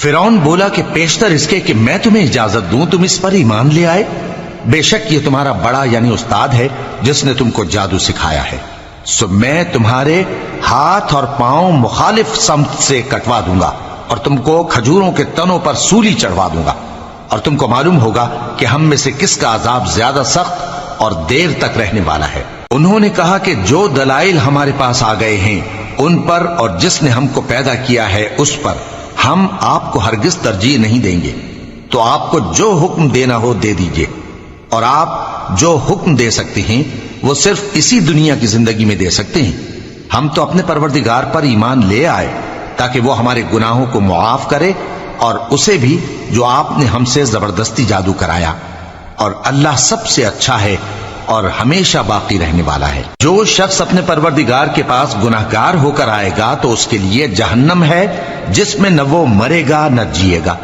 فرعون بولا کہ پیشتر اس کے کہ میں تمہیں اجازت دوں تم اس پر ایمان لے آئے، بے شک یہ تمہارا بڑا یعنی استاد ہے جس نے تم کو جادو سکھایا ہے، سو میں تمہارے ہاتھ اور پاؤں مخالف سمت سے کٹوا دوں گا اور تم کو کھجوروں کے تنوں پر سولی چڑھوا دوں گا، اور تم کو معلوم ہوگا کہ ہم میں سے کس کا عذاب زیادہ سخت اور دیر تک رہنے والا ہے۔ انہوں نے کہا کہ جو دلائل ہمارے پاس آ گئے ہیں ان پر اور جس نے ہم کو پیدا کیا ہے اس پر ہم آپ کو ہرگز ترجیح نہیں دیں گے، تو آپ کو جو حکم دینا ہو دے دیجئے، اور آپ جو حکم دے سکتے ہیں وہ صرف اسی دنیا کی زندگی میں دے سکتے ہیں۔ ہم تو اپنے پروردگار پر ایمان لے آئے تاکہ وہ ہمارے گناہوں کو معاف کرے اور اسے بھی جو آپ نے ہم سے زبردستی جادو کرایا، اور اللہ سب سے اچھا ہے اور ہمیشہ باقی رہنے والا ہے۔ جو شخص اپنے پروردگار کے پاس گناہگار ہو کر آئے گا تو اس کے لیے جہنم ہے جس میں نہ وہ مرے گا نہ جیے گا۔